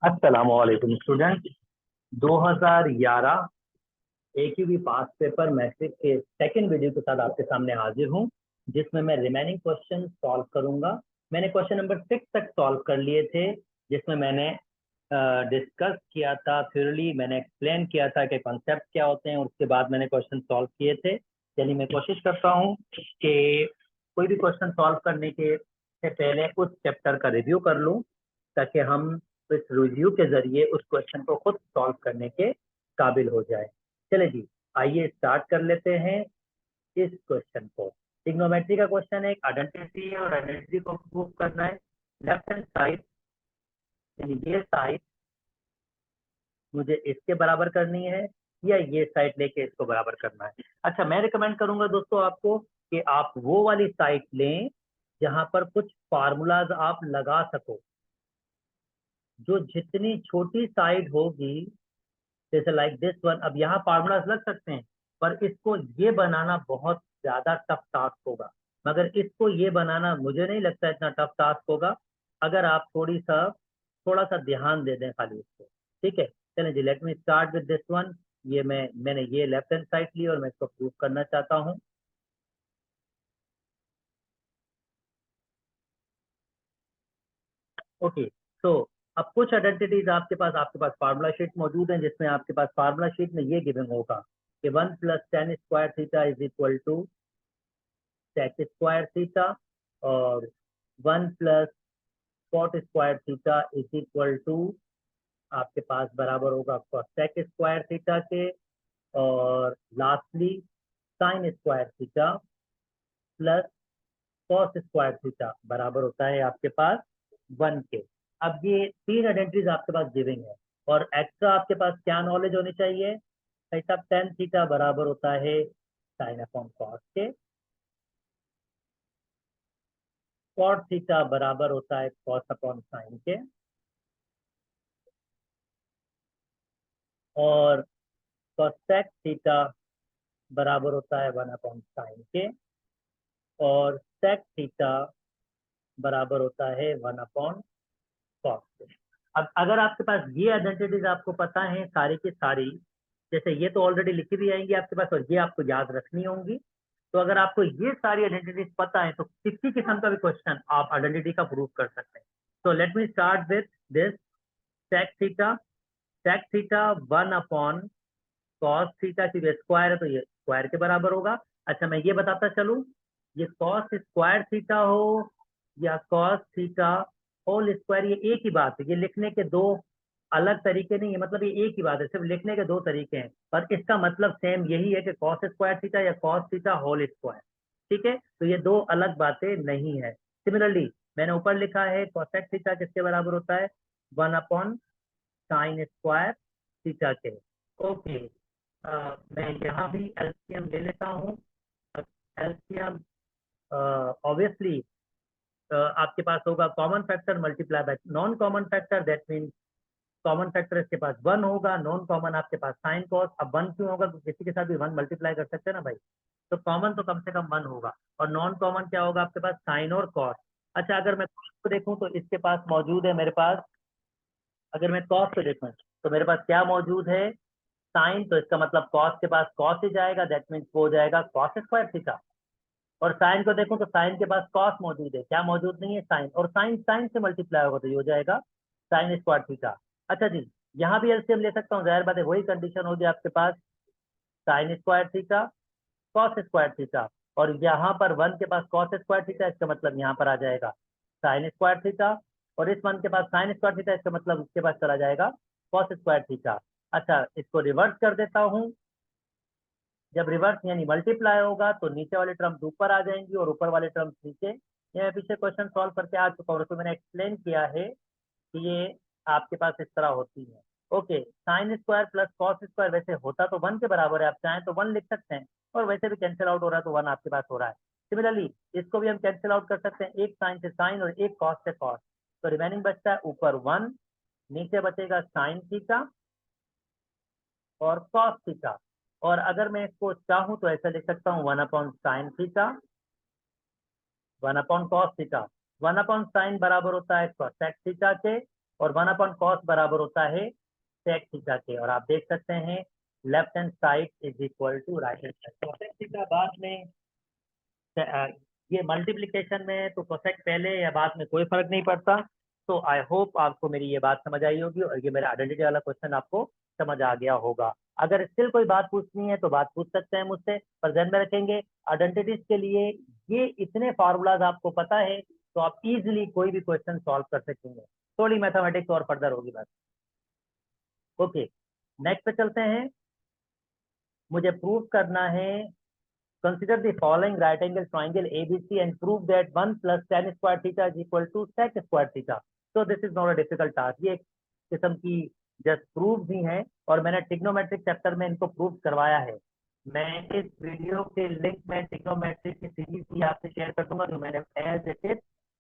अस्सलामुअलैकुम student. 2011 AQB पास paper matric के second video के साथ आपके सामने हाजिर हूं, जिसमें मैं रिमेनिंग क्वेश्चन सॉल्व करूंगा। मैंने क्वेश्चन नंबर 6 तक सॉल्व कर लिए थे, जिसमें मैंने डिस्कस किया था थ्योरली, मैंने एक्सप्लेन किया था कि कॉन्सेप्ट क्या होते हैं, और उसके बाद मैंने क्वेश्चन सॉल्व किए थे। चलिए मैं कोशिश करता हूँ कि कोई भी क्वेश्चन सॉल्व करने के से पहले उस चैप्टर का रिव्यू कर लूँ, ताकि हम इस रिव्यू के जरिए उस क्वेश्चन को खुद सॉल्व करने के काबिल हो जाए। चले जी, आइए स्टार्ट कर लेते हैं इस क्वेश्चन को। ट्रिग्नोमेट्री का क्वेश्चन है, एक आइडेंटिटी है और आइडेंटिटी को प्रूव करना है। लेफ्ट हैंड साइड यानी ये साइड मुझे इसके बराबर करनी है, या ये साइड लेके इसको बराबर करना है। अच्छा, मैं रिकमेंड करूंगा दोस्तों आपको कि आप वो वाली साइड लें जहां पर कुछ फार्मूलाज आप लगा सको। जो जितनी छोटी साइड होगी, जैसे लाइक दिस वन, अब यहाँ फार्मूलाज लग सकते हैं, पर इसको ये बनाना बहुत ज्यादा टफ टास्क होगा। मगर इसको ये बनाना मुझे नहीं लगता इतना टफ टास्क होगा, अगर आप थोड़ा सा ध्यान दे दें खाली इसको। ठीक है, चलें जी, let me start with this one. मैंने ये लेफ्ट हैंड साइड ली और मैं इसको प्रूव करना चाहता हूँ। ओके, तो अब कुछ आइडेंटिटीज आपके पास फार्मूला शीट मौजूद है, जिसमें आपके पास फार्मूला शीट में ये गिवन होगा कि 1 + tan² theta is equal to sec² theta, और 1 + cot² theta is equal to आपके पास बराबर होगा cosec² थीटा के, और lastly sin² theta plus cos² theta बराबर होता है आपके पास 1 के। अब ये तीन आइडेंटिटीज आपके पास गिविंग है, और एक्स्ट्रा आपके पास क्या नॉलेज होनी चाहिए भाई साहब? tan थीटा बराबर होता है sin/cos के, cot थीटा बराबर होता है cos/sin के, और cosec थीटा बराबर होता है 1/sin के, और sec थीटा बराबर होता है 1/cos के। अब अगर आपके पास ये आइडेंटिटीज आपको पता है सारी की सारी, जैसे ये तो ऑलरेडी लिखी भी आएंगी आपके पास, और ये आपको याद रखनी होंगी। तो अगर आपको ये सारी आइडेंटिटीज पता है, तो किसी किस्म का भी क्वेश्चन आप आइडेंटिटी का प्रूव कर सकते हैं। तो late me start with this sec theta. sec theta 1/cos theta की स्क्वायर है, तो ये स्क्वायर के बराबर होगा। अच्छा, मैं ये बताता चलूं, ये cos² थीटा हो या cos थीटा होल स्क्वायर, ये एक ही बात है। ये लिखने के दो अलग तरीके नहीं है, मतलब ये एक ही बात है, सिर्फ लिखने के दो तरीके हैं, पर इसका मतलब सेम यही है कि cos² थीटा या cos थीटा होल स्क्वायर। ठीक है, तो ये दो अलग बातें नहीं है। सिमिलरली मैंने ऊपर लिखा है cosec थीटा किसके बराबर होता है? 1/sin² थीटा के। ओके, मैं यहाँ भी एलसीएम ले लेता हूँ। एलसीएम ऑब्वियसली आपके पास होगा common factor multiply by non common factor, that mean common factor इसके पास 1 होगा, नॉन कॉमन आपके पास साइन कॉस। अब 1 क्यों होगा? क्योंकि किसी के साथ भी 1 मल्टीप्लाई कर सकते हैं ना भाई, तो कॉमन तो कम से कम 1 होगा, और नॉन कॉमन क्या होगा आपके पास? साइन और कॉस। अच्छा, अगर मैं कॉस को देखूं तो इसके पास मौजूद है मेरे पास, अगर मैं कॉस को देखूं तो मेरे पास क्या मौजूद है? साइन, तो इसका मतलब कॉस के पास कॉस ही जाएगा, दैट मीन्स वो हो जाएगा cos² थीटा। और साइन को देखूं तो साइन के पास कॉस मौजूद है, क्या मौजूद नहीं है? साइन, और साइन साइन से मल्टीप्लाई होगा तो ये हो जाएगा sin² थीटा। अच्छा जी, यहाँ भी एलसीएम ले सकता हूँ, जाहिर बात है वही कंडीशन होगी आपके पास, sin² थीटा cos² थीटा, और यहाँ पर 1 के पास cos² थीटा, इसका मतलब यहाँ पर आ जाएगा sin² थीटा, और इस 1 के पास sin² थीटा, इसका मतलब इसके पास चला जाएगा cos² थीटा। अच्छा, इसको रिवर्स कर देता हूँ। जब रिवर्स यानी मल्टीप्लाई होगा तो नीचे वाले टर्म्स ऊपर आ जाएंगी और ऊपर वाले टर्म्स नीचे। ये मैं पीछे क्वेश्चन सॉल्व करके आ चुका हूँ, तो मैंने एक्सप्लेन किया है कि ये आपके पास इस तरह होती है। ओके, sin² प्लस cos² वैसे होता तो 1 के बराबर है, आप चाहें तो 1 लिख सकते हैं, और वैसे भी कैंसिल आउट हो रहा है तो 1 आपके पास हो रहा है। सिमिलरली इसको भी हम कैंसिल आउट कर सकते हैं, एक साइन से साइन और एक कॉस से कॉस, तो रिमेनिंग बचता है ऊपर 1, नीचे बचेगा साइन थीटा और कॉस थीटा। और अगर मैं इसको चाहूं तो ऐसा लिख सकता हूँ 1/sin theta 1/cos theta. 1/sin बराबर होता है cosec थीटा के, और 1/cos बराबर होता है sec थीटा के। और आप देख सकते हैं left hand side is equal to right hand side. Cosec theta बाद में ये मल्टीप्लिकेशन में तो कोसेक पहले या बाद में कोई फर्क नहीं पड़ता। तो आई होप आपको मेरी ये बात समझ आई होगी और ये मेरा आइडेंटिटी वाला क्वेश्चन आपको समझ आ गया होगा। अगर स्टिल कोई बात पूछनी है तो बात पूछ सकते हैं मुझसे, पर ध्यान में रखेंगे आइडेंटिटीज के लिए ये इतने फार्मूलाज आपको पता है तो आप इजीली कोई भी क्वेश्चन सॉल्व कर सकेंगे। थोड़ी मैथमेटिक्स और फर्दर होगी बात। ओके, नेक्स्ट पे चलते हैं। मुझे प्रूव करना है consider the following right angle triangle ABC and prove that 1 plus tan square theta is equal to sec square theta. So this is not a difficult task. ये एक किस्म की जस्ट प्रूफ भी है और मैंने ट्रिग्नोमेट्रिक चैप्टर में इनको प्रूव करवाया है। मैं इस वीडियो के लिंक में ट्रिग्नोमेट्रिक की सीरीज भी आपसे शेयर कर दूंगा जो मैंने एज इट इज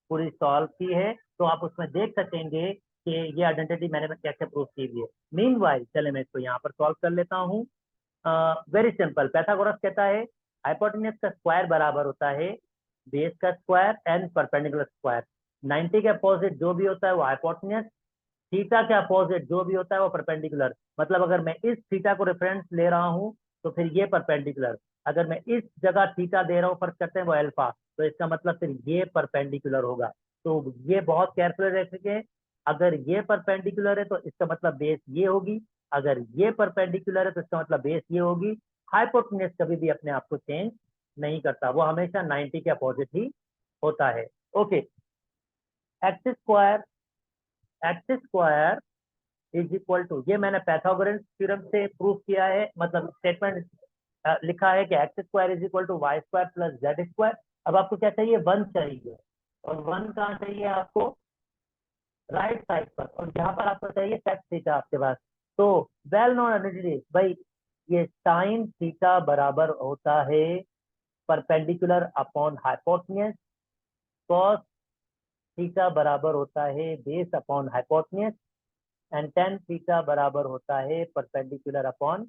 पूरी सॉल्व की है, तो आप उसमें देख सकेंगे कि ये आइडेंटिटी मैंने क्या क्या प्रूव की हुई है। मीनवाइल चले मैं इसको यहाँ पर सॉल्व कर लेता हूँ। वेरी सिंपल, पैथागोरस कहता है हाइपोटेन्यूज का स्क्वायर बराबर होता है बेस का स्क्वायर एंड परपेंडिकुलर स्क्वायर। 90 के अपोजिट जो भी होता है वो हाइपोटेन्यूज, थीटा के अपोजिट जो भी होता है वो परपेंडिकुलर। मतलब अगर मैं इस थीटा को रेफरेंस ले रहा हूँ तो फिर ये परपेंडिकुलर, अगर मैं इस जगह थीटा दे रहा हूँ फर्क करते हैं वो अल्फा, तो इसका मतलब फिर ये परपेंडिकुलर होगा। तो ये बहुत केयरफुल रखेंगे, अगर ये परपेंडिकुलर है तो इसका मतलब बेस ये होगी, अगर ये परपेंडिकुलर है तो इसका मतलब बेस ये होगी। हाइपोटेन्यूज कभी भी अपने आप को चेंज नहीं करता, वो हमेशा 90 के अपोजिट ही होता है। Okay, x square is equal to, ये मैंने पाइथागोरस थ्योरम से प्रूव किया है, मतलब स्टेटमेंट लिखा है कि x square is equal to y square plus z square. अब आपको क्या चाहिए, 1 चाहिए, और 1 कहाँ चाहिए आपको, राइट साइड पर, और यहाँ पर आपको चाहिए सेक थीटा आपके पास। तो वेल नोन आइडेंटिटी भाई, ये साइन थीटा बराबर होता है perpendicular upon hypotenuse, cos theta बराबर होता है base upon hypotenuse, and tan theta बराबर होता है परपेंडिकुलर अपॉन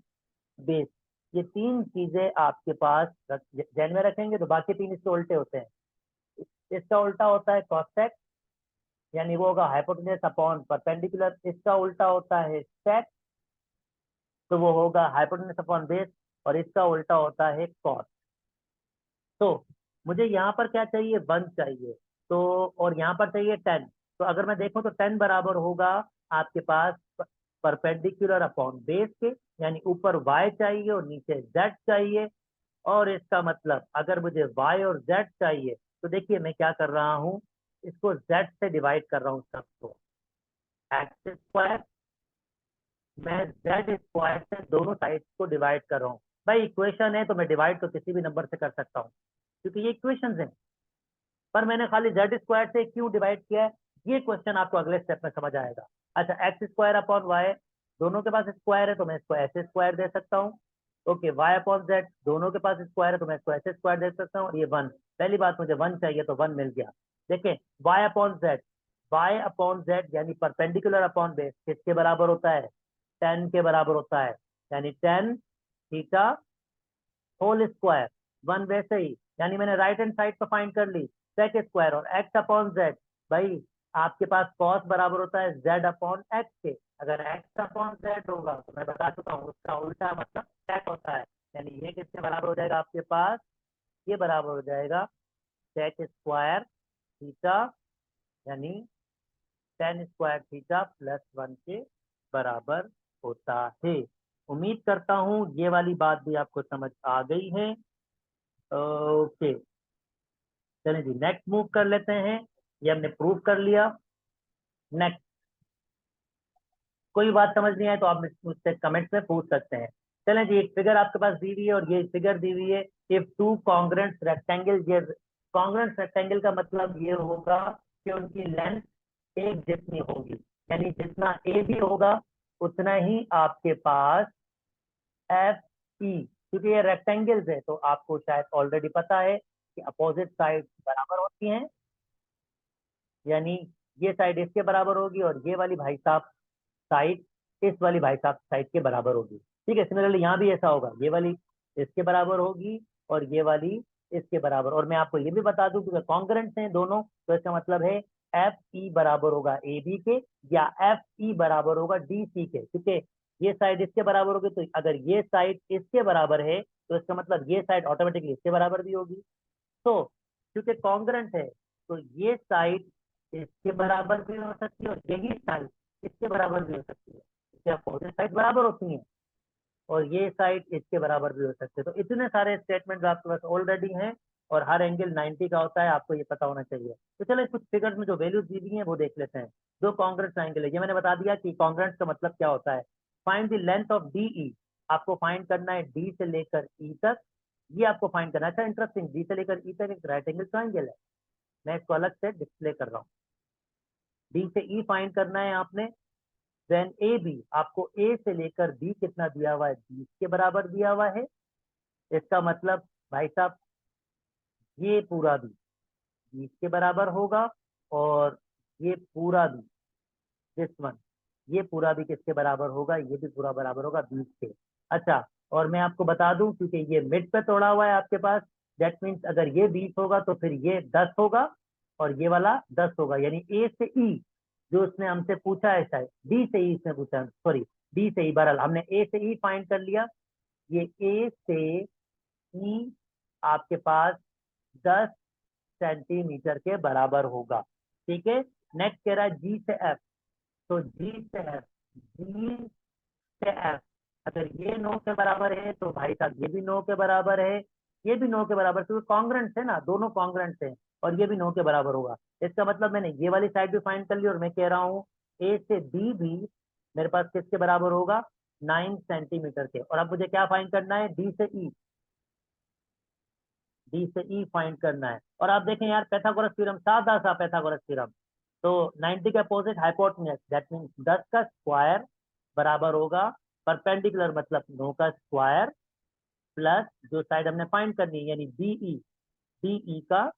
बेस। ये तीन चीजें आपके पास ध्यान में रखेंगे तो बाकी तीन इसके उल्टे होते हैं। इसका उल्टा होता है कॉसेक, यानी वो होगा हाइपोटेन्यूज अपॉन परपेंडिकुलर। इसका उल्टा होता है सेक, तो वो होगा हाइपोटेन्यूज अपॉन बेस, और इसका उल्टा होता है कॉस। तो मुझे यहाँ पर क्या चाहिए, 1 चाहिए, तो और यहाँ पर चाहिए 10। तो अगर मैं देखूं तो 10 बराबर होगा आपके पास परपेंडिकुलर अपॉन बेस के, यानी ऊपर y चाहिए और नीचे z चाहिए। और इसका मतलब अगर मुझे y और z चाहिए तो देखिए मैं क्या कर रहा हूँ, इसको z से डिवाइड कर रहा हूँ सबको, एक्स स्क्वायर, मैं z स्क्वायर से दोनों साइड को डिवाइड कर रहा हूँ। भाई इक्वेशन है तो मैं डिवाइड तो किसी भी नंबर से कर सकता हूँ क्योंकि ये इक्वेशंस हैं, पर मैंने खाली जेड स्क्वायर से क्यों डिवाइड किया है ये क्वेश्चन आपको अगले स्टेप में समझ आएगा। अच्छा, एक्स स्क्वायर अपॉन वाई, दोनों के पास स्क्वायर है तो मैं इसको ऐसे स्क्वायर दे सकता हूँ। ओके, वाई अपॉन जेड, दोनों के पास स्क्वायर है तो मैं इसको ऐसे स्क्वायर दे सकता हूँ। ये 1, पहली बात मुझे 1 चाहिए तो 1 मिल गया। देखें, y upon z, y upon z यानी परपेंडिकुलर अपॉन बेस किसके बराबर होता है, 10 के बराबर होता है, यानी 10 थीटा होल स्क्वायर। 1 वैसे ही, यानी मैंने राइट हैंड साइड पर फाइंड कर ली सेक स्क्वायर, और एक्स अपॉन जेड, भाई आपके पास कॉस बराबर होता है जेड अपॉन एक्स के। अगर एक्स अपॉन जेड होगा तो मैं बता चुका हूँ उसका उल्टा मतलब सेक होता है, यानी ये किसके बराबर हो जाएगा आपके पास, ये बराबर हो जाएगा सेक स्क्वायर थीटा, यानी टेन स्क्वायर थीटा प्लस 1 के बराबर होता है। उम्मीद करता हूँ ये वाली बात भी आपको समझ आ गई है। ओके, चलिए जी नेक्स्ट मूव कर लेते हैं, ये हमने प्रूव कर लिया। नेक्स्ट, कोई बात समझ नहीं आए तो आप मुझसे कमेंट्स में पूछ सकते हैं। चलें जी, एक फिगर आपके पास दी हुई है और ये फिगर दी हुई है, इफ टू कॉन्ग्रेंट रेक्टेंगल, ये कॉन्ग्रेंट रेक्टेंगल का मतलब ये होगा कि उनकी लेंथ एक जितनी होगी, यानी जितना ए भी होगा उतना ही आपके पास एफ ई, क्योंकि ये रेक्टेंगल्स है तो आपको शायद ऑलरेडी पता है कि अपोजिट साइड बराबर होती हैं, यानी ये साइड इसके बराबर होगी और ये वाली भाई साहब साइड इस वाली भाई साहब साइड के बराबर होगी। ठीक है, सिमिलरली यहाँ भी ऐसा होगा, ये वाली इसके बराबर होगी और ये वाली इसके बराबर। और मैं आपको ये भी बता दूं कि कॉन्ग्रेंट्स हैं दोनों, तो इसका मतलब है एफ ई बराबर होगा ए बी के, या एफ ई बराबर होगा डी सी के, क्योंकि ये साइड इसके बराबर होगी, तो अगर ये साइड इसके बराबर है तो इसका मतलब ये साइड ऑटोमेटिकली इसके बराबर भी होगी। तो क्योंकि कॉन्ग्रेंट है तो ये साइड इसके बराबर भी हो सकती है और यही साइड इसके बराबर भी हो सकती है, क्या अपोजिट साइड बराबर होती है, और ये साइड इसके बराबर भी हो सकते हैं। तो इतने सारे स्टेटमेंट आपके पास ऑलरेडी हैं, और हर एंगल 90 का होता है, आपको ये पता होना चाहिए। तो चलो कुछ फिगर्स में जो वैल्यूज दी हुई हैं वो देख लेते हैं। दो कॉन्ग्रेंट ट्राइंगल है, ये मैंने बता दिया कि कॉन्ग्रेंट का मतलब क्या होता है। Find the length of D E, आपको फाइंड करना है डी से लेकर ई तक, ये आपको फाइंड करना है। अच्छा इंटरेस्टिंग, डी से लेकर ई तक एक राइट एंगल ट्राइंगल है, मैं इसको अलग से डिस्प्ले कर रहा हूँ। डी से ई फाइंड करना है आपने, देन ए बी, आपको ए से लेकर बी कितना दिया हुआ है, 20 के बराबर दिया हुआ है। इसका मतलब भाई साहब ये पूरा भी 20 के बराबर होगा, और ये पूरा भी, दिस वन, ये पूरा भी किसके बराबर होगा, ये भी पूरा बराबर होगा 20 के। अच्छा, और मैं आपको बता दूं क्योंकि ये मिड पे तोड़ा हुआ है आपके पास, दैट मीन्स अगर ये 20 होगा तो फिर ये 10 होगा, और ये वाला 10 होगा, यानी ए से ई जो उसने हमसे पूछा है, शायद डी से ई इसने पूछा, सॉरी डी से ई, बहरहाल हमने ए से ई फाइंड कर लिया। ये ए से ई आपके पास 10 सेंटीमीटर के बराबर होगा। ठीक है, नेक्स्ट कह रहा है जी से एफ, तो जी से एफ, जी से एफ, अगर ये 9 के बराबर है तो भाई साहब ये भी 9 के बराबर है, ये भी 9 के बराबर, क्योंकि कॉन्ग्रेंट्स है ना, दोनों कॉन्ग्रेंट्स हैं, और ये भी 9 के बराबर होगा। इसका मतलब मैंने ये वाली साइड भी फाइंड कर ली, और मैं कह रहा हूँ ए से बी भी मेरे पास किसके बराबर होगा, 9 सेंटीमीटर के। और अब मुझे क्या फाइंड करना है, डी से ई, डी से ई फाइंड करना है। और आप देखें यार, पैथागोरस थ्योरम, सादा सा पैथागोरस थ्योरम, तो 90 के अपोजिट हाइपोटेन्यूज, दैट मींस 10 का स्क्वायर बराबर होगा परपेंडिकुलर, मतलब 9 का स्क्वायर प्लस जो साइड हमने फाइंड करनी है, यानी डीई, डीई का,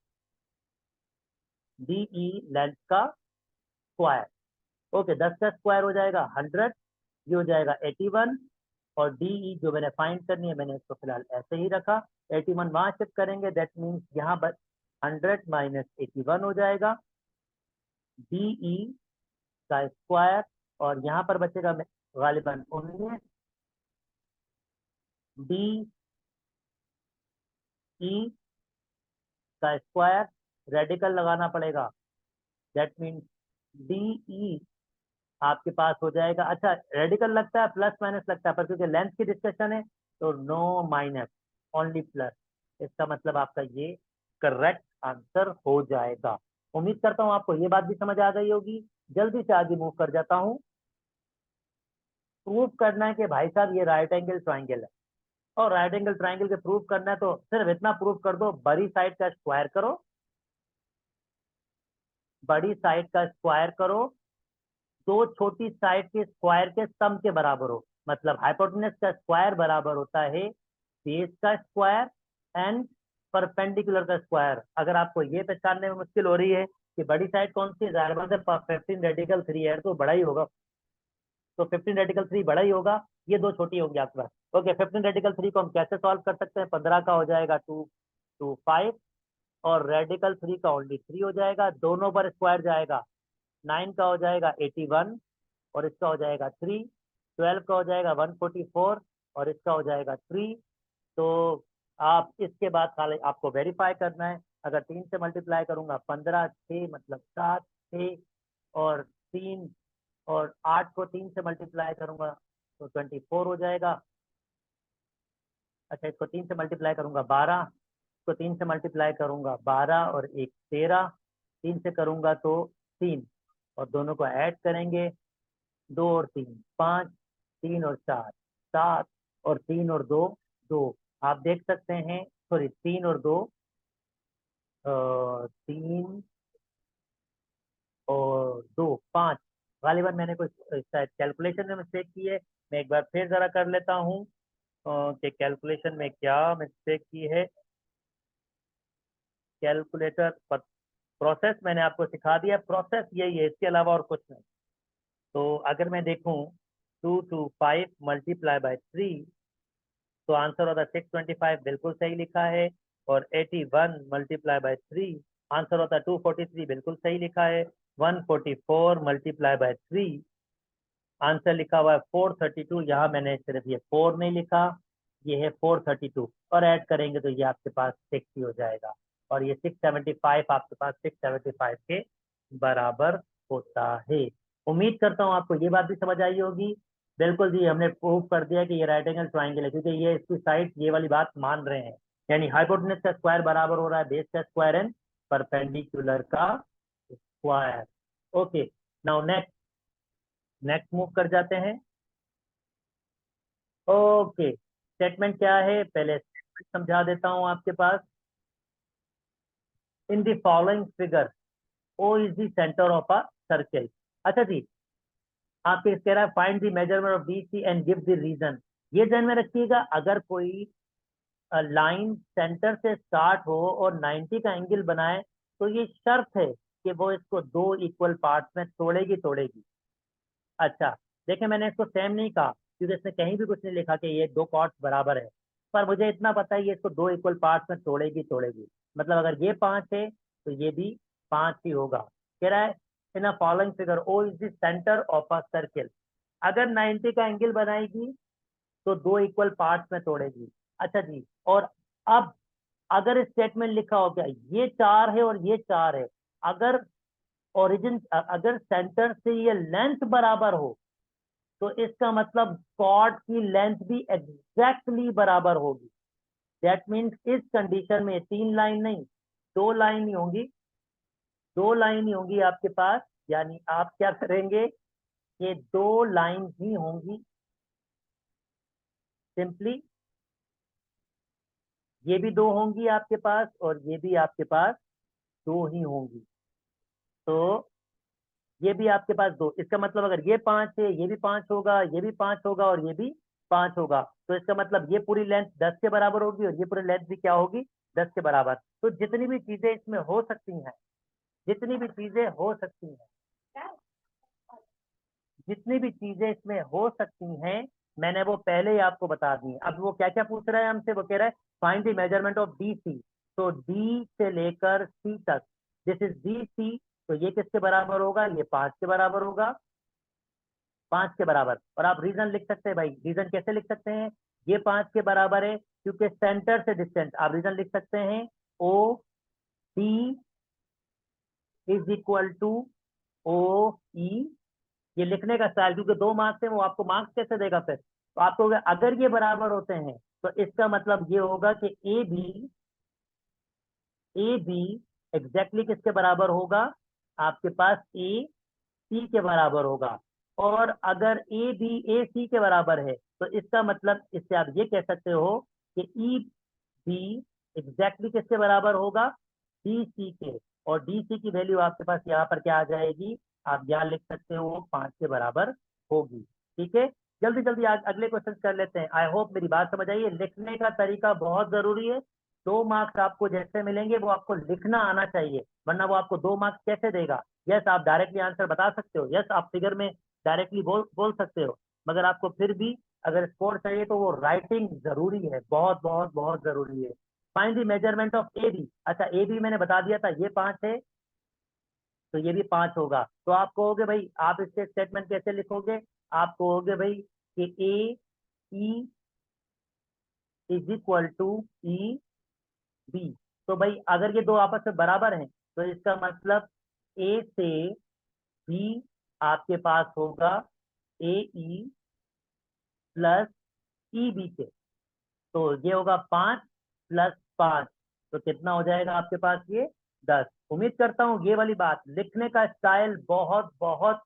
डीई लेंथ का स्क्वायर। ओके, 10 का स्क्वायर हो जाएगा 100, ये हो जाएगा 81, और डीई जो मैंने फाइंड करनी है मैंने इसको फिलहाल ऐसे ही रखा। 81 वहां शिफ्ट करेंगे, दैट मीन्स यहाँ पर 100 माइनस 81 हो जाएगा, डीई का स्क्वायर, और यहाँ पर बचेगा गालिबन 19, डी ई का स्क्वायर, रेडिकल लगाना पड़ेगा, दैट मीन्स डीई आपके पास हो जाएगा। अच्छा, रेडिकल लगता है, प्लस माइनस लगता है, पर क्योंकि लेंथ की डिस्कशन है तो नो माइनस, ओनली प्लस। इसका मतलब आपका ये करेक्ट आंसर हो जाएगा। उम्मीद करता हूँ आपको ये बात भी समझ आ गई होगी। जल्दी से आगे मूव कर जाता हूँ। प्रूव करना है कि भाई साहब ये राइट एंगल ट्राइंगल है, और राइट एंगल ट्राइंगल के प्रूव करना है तो सिर्फ इतना प्रूव कर दो, बड़ी साइड का स्क्वायर करो, बड़ी साइड का स्क्वायर करो, दो छोटी साइड के स्क्वायर के सम के बराबर हो। मतलब हाइपोटेनस का स्क्वायर बराबर होता है बेस का स्क्वायर एंड परपेंडिकुलर का स्क्वायर। अगर आपको ये पहचानने में मुश्किल हो रही है कि बड़ी साइड कौन सी है, जाहिर बात है 15 रेडिकल 3 है तो बड़ा ही होगा, तो 15 रेडिकल 3 बड़ा ही होगा, ये दो छोटी होंगी आपके पास। ओके, 15 रेडिकल 3 को हम कैसे सॉल्व कर सकते हैं, 15 का हो जाएगा 2 5, और रेडिकल 3 का ओनली 3 हो जाएगा, दोनों पर स्क्वायर जाएगा, 9 का हो जाएगा 81, और इसका हो जाएगा 3, 12 का हो जाएगा 144, और इसका हो जाएगा 3। तो आप इसके बाद खाली आपको वेरीफाई करना है, अगर 3 से मल्टीप्लाई करूंगा 15, 6 मतलब 7, 6 और 3, और 8 को 3 से मल्टीप्लाई करूंगा तो 24 हो जाएगा। अच्छा, इसको 3 से मल्टीप्लाई करूंगा 12, इसको 3 से मल्टीप्लाई करूंगा 12 और 1 13, 3 से करूंगा तो 3, और दोनों को ऐड करेंगे, 2 और 3 5, 3 और 4 7, और 3 और 2 2। आप देख सकते हैं, सॉरी 3 और 2 3 और 2 5, गालिबन मैंने कुछ शायद कैलकुलेशन में मिस्टेक की है। मैं एक बार फिर जरा कर लेता हूँ कि कैलकुलेशन में क्या मिस्टेक की है। कैलकुलेटर पर प्रोसेस मैंने आपको सिखा दिया, प्रोसेस यही है, इसके अलावा और कुछ नहीं। तो अगर मैं देखूं 2 to 5 मल्टीप्लाई बाय 3, तो आंसर होता है 625, बिल्कुल सही लिखा है। और 81 मल्टीप्लाई बाय 3, आंसर होता है 243, बिल्कुल सही लिखा है। 144 मल्टीप्लाई बाय 3, आंसर लिखा हुआ है 432। यहाँ मैंने सिर्फ ये 4 नहीं लिखा, ये है 432, और ऐड करेंगे तो ये आपके पास 6 ही हो जाएगा, और ये 675 आपके पास 675 के बराबर होता है। उम्मीद करता हूँ आपको ये बात भी समझ आई होगी। बिल्कुल जी, हमने प्रूव कर दिया कि ये राइट एंगल ट्राइंगल है, क्योंकि ये इसकी साइड ये वाली बात मान रहे हैं, यानी हाइपोटेनस का स्क्वायर बराबर हो रहा है बेस का स्क्वायर एंड परपेंडिकुलर का square. Okay, now next next move कर जाते हैं। ओके, स्टेटमेंट क्या है, पहले स्टेटमेंट समझा देता हूं आपके पास। In the following figure O is the centre of a circle. अच्छा जी, आपके कह रहा है find the measurement of B C and give the reason. ये ध्यान में रखिएगा, अगर कोई लाइन सेंटर से स्टार्ट हो और 90 का एंगल बनाए, तो ये शर्त है कि वो इसको दो इक्वल पार्ट्स में तोड़ेगी तोड़ेगी। अच्छा, देखिए मैंने इसको सेम नहीं कहा, क्योंकि इसने कहीं भी कुछ नहीं लिखा कि ये दो कॉर्ड्स बराबर है, पर मुझे इतना पता है ये इसको दो इक्वल पार्ट्स में तोड़ेगी तोड़ेगी। मतलब अगर ये 5 है तो ये भी 5 ही होगा। कह रहा है in a following figure O is the centre of a circle, अगर 90 का एंगल बनाएगी तो दो इक्वल पार्ट्स में तोड़ेगी। अच्छा जी, और अब अगर स्टेटमेंट लिखा हो गया ये 4 है और ये 4 है, अगर ओरिजिन अगर सेंटर से ये लेंथ बराबर हो, तो इसका मतलब कॉर्ड की लेंथ भी एग्जैक्टली बराबर होगी। दैट मीन्स इस कंडीशन में 3 लाइन नहीं, 2 लाइन ही होंगी, 2 लाइन ही होंगी आपके पास। यानी आप क्या करेंगे, ये 2 लाइन ही होंगी सिंपली, ये भी 2 होंगी आपके पास और ये भी आपके पास 2 ही होंगी। तो ये भी आपके पास 2, इसका मतलब अगर ये 5 है, ये भी 5 होगा, ये भी 5 होगा और ये भी 5 होगा, तो इसका मतलब ये पूरी लेंथ 10 के बराबर होगी और ये पूरी लेंथ भी क्या होगी, 10 के बराबर। तो जितनी भी चीजें इसमें हो सकती हैं, जितनी भी चीजें हो सकती हैं, जितनी भी चीजें इसमें हो सकती हैं, मैंने वो पहले ही आपको बता दी। अब वो क्या क्या पूछ रहा है हमसे, वो कह रहा है find the measurement of D C. तो डी से लेकर सी तक, दिस इज डी सी, तो ये किसके बराबर होगा, ये 5 के बराबर होगा, 5 के बराबर। और आप रीजन लिख सकते हैं भाई, रीजन कैसे लिख सकते हैं, ये 5 के बराबर है क्योंकि सेंटर से डिस्टेंस, आप रीजन लिख सकते हैं O D is equal to O E. ये लिखने का स्टाइल, क्योंकि 2 मार्क्स है, वो आपको मार्क्स कैसे देगा फिर, तो आपको अगर ये बराबर होते हैं तो इसका मतलब ये होगा कि ए बी एग्जैक्टली किसके बराबर होगा, आपके पास ए सी के बराबर होगा। और अगर ए बी ए सी के बराबर है, तो इसका मतलब इससे आप ये कह सकते हो कि ई बी एग्जैक्टली किसके बराबर होगा, डी सी के। और डी सी की वैल्यू आपके पास यहाँ पर क्या आ जाएगी, आप यहाँ लिख सकते हो 5 के बराबर होगी। ठीक है, जल्दी जल्दी अगले क्वेश्चन कर लेते हैं। आई होप मेरी बात समझ आई है। लिखने का तरीका बहुत जरूरी है। 2 मार्क्स आपको जैसे मिलेंगे वो आपको लिखना आना चाहिए, वरना वो आपको 2 मार्क्स कैसे देगा। यस, आप डायरेक्टली आंसर बता सकते हो, यस आप फिगर में डायरेक्टली बोल सकते हो, मगर आपको फिर भी अगर स्कोर चाहिए तो वो राइटिंग जरूरी है, बहुत बहुत बहुत जरूरी है। Find the measurement of A B. अच्छा, ए बी मैंने बता दिया था, ये 5 है तो ये भी 5 होगा। तो आप कहोगे भाई, आप इसके स्टेटमेंट कैसे लिखोगे, आप कहोगे भाई कि A E is equal to E B. तो भाई अगर ये दो आपस में बराबर हैं, तो इसका मतलब ए से बी आपके पास होगा ए ई प्लस ई बी से। तो ये होगा 5 प्लस 5, तो कितना हो जाएगा आपके पास, ये 10। उम्मीद करता हूँ ये वाली बात, लिखने का स्टाइल बहुत बहुत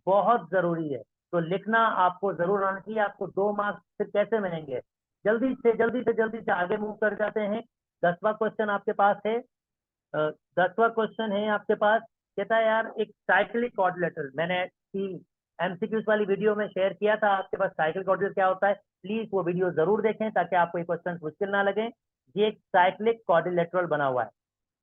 बहुत जरूरी है। तो लिखना आपको जरूर आना चाहिए, आपको 2 मार्क्स फिर कैसे मिलेंगे। जल्दी से जल्दी से जल्दी से आगे मूव कर जाते हैं। 10वां क्वेश्चन आपके पास है, 10वां क्वेश्चन है आपके पास। कहता है यार एक साइक्लिक कोऑर्डिनेटर, मैंने एमसीक्यूज वाली वीडियो में शेयर किया था आपके पास साइक्लिक कोऑर्डिनेटर क्या होता है। प्लीज वो वीडियो जरूर देखें ताकि आपको ये क्वेश्चन मुश्किल ना लगे। ये एक साइक्लिक क्वाड्रिलेटरल बना हुआ है।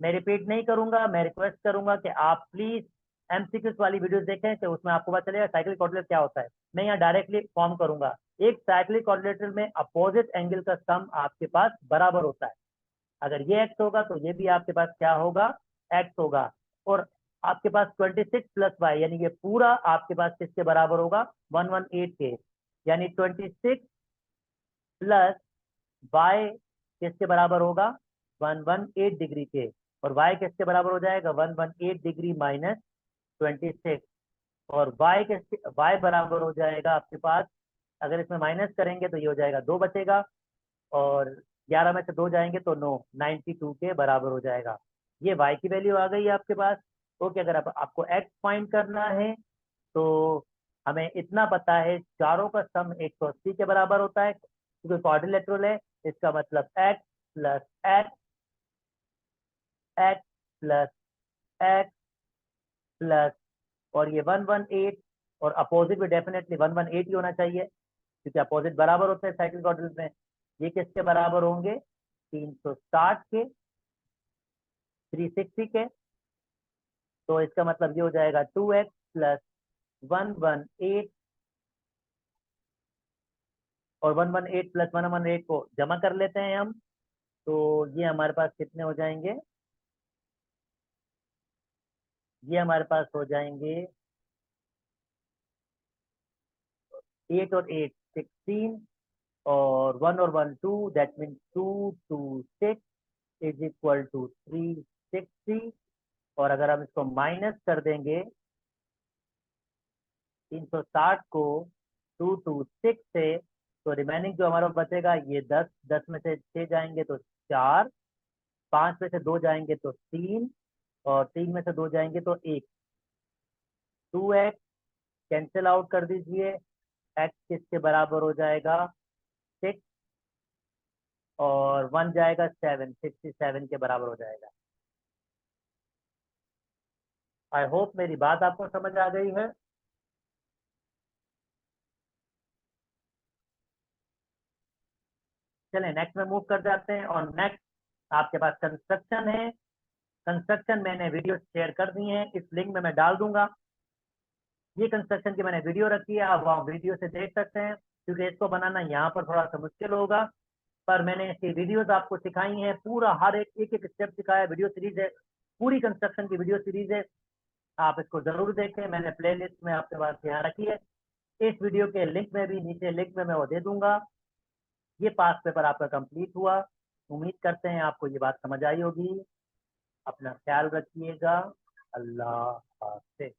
मैं रिपीट नहीं करूंगा, मैं रिक्वेस्ट करूंगा कि आप प्लीज एमसीक्यूज वाली वीडियो देखें, तो उसमें आपको पता चलेगा साइक्लिक कोऑर्डिनेटर क्या होता है। मैं यहाँ डायरेक्टली फॉर्म करूंगा। एक साइक्लिक कोऑर्डिनेटर में अपोजिट एंगल का सम आपके पास बराबर होता है। अगर ये एक्स होगा तो ये भी आपके पास क्या होगा, एक्स होगा। और आपके पास 26 प्लस वाई, यानी ये पूरा आपके पास किसके बराबर होगा, 118 के, यानी 26 प्लस वाई किसके बराबर होगा, 118 डिग्री के, और वाई किसके बराबर हो जाएगा, 118 डिग्री माइनस 26, और वाई किसके, वाई बराबर हो जाएगा आपके पास, अगर इसमें माइनस करेंगे तो ये हो जाएगा 2 बचेगा, और 11 में से 2 जाएंगे तो 9, 92 के बराबर हो जाएगा। ये y की वैल्यू आ गई है आपके पास। ओके, अगर आपको x फाइंड करना है तो हमें इतना पता है, चारों का सम 180 के बराबर होता है, क्योंकि क्वाड्रिलेटरल है, इसका मतलब x plus x, x plus x plus, और ये 118, और अपोजिट भी डेफिनेटली 118 ही होना चाहिए, क्योंकि अपोजिट बराबर होते हैं साइक्लिक क्वाड्रिल में। ये किसके बराबर होंगे, 360 के, 360 के, तो इसका मतलब ये हो जाएगा 2x प्लस 118, और 118 प्लस 118 को जमा कर लेते हैं हम, तो ये हमारे पास कितने हो जाएंगे, ये हमारे पास हो जाएंगे 8 और 8 16, और 1 और 1 2, that mean 226 is equal to 360, और अगर हम इसको माइनस कर देंगे 360 को 226 से, तो रिमेनिंग जो हमारा बचेगा ये 10, 10 में से 6 जाएंगे तो 4, 5 में से 2 जाएंगे तो 3, और 3 में से 2 जाएंगे तो 1, 2x कैंसिल आउट कर दीजिए, x किसके बराबर हो जाएगा, 6, और 1 जाएगा 7, 67 के बराबर हो जाएगा। आई होप मेरी बात आपको समझ आ गई है। चलें नेक्स्ट में मूव कर जाते हैं, और नेक्स्ट आपके पास कंस्ट्रक्शन है। कंस्ट्रक्शन मैंने वीडियो शेयर कर दी है, इस लिंक में मैं डाल दूंगा। ये कंस्ट्रक्शन की मैंने वीडियो रखी है, आप वहाँ वीडियो से देख सकते हैं, क्योंकि इसको बनाना यहाँ पर थोड़ा सा मुश्किल होगा, पर मैंने इसकी वीडियोस आपको सिखाई हैं, पूरा हर एक एक एक स्टेप सिखाया है, वीडियो सीरीज है, पूरी कंस्ट्रक्शन की वीडियो सीरीज है, आप इसको जरूर देखें, मैंने प्लेलिस्ट में आपके पास यहाँ रखी है। इस वीडियो के लिंक में भी, नीचे लिंक में मैं वो दे दूंगा। ये पास पेपर आपका कंप्लीट हुआ, उम्मीद करते हैं आपको ये बात समझ आई होगी। अपना ख्याल रखिएगा, अल्लाह हाफिज।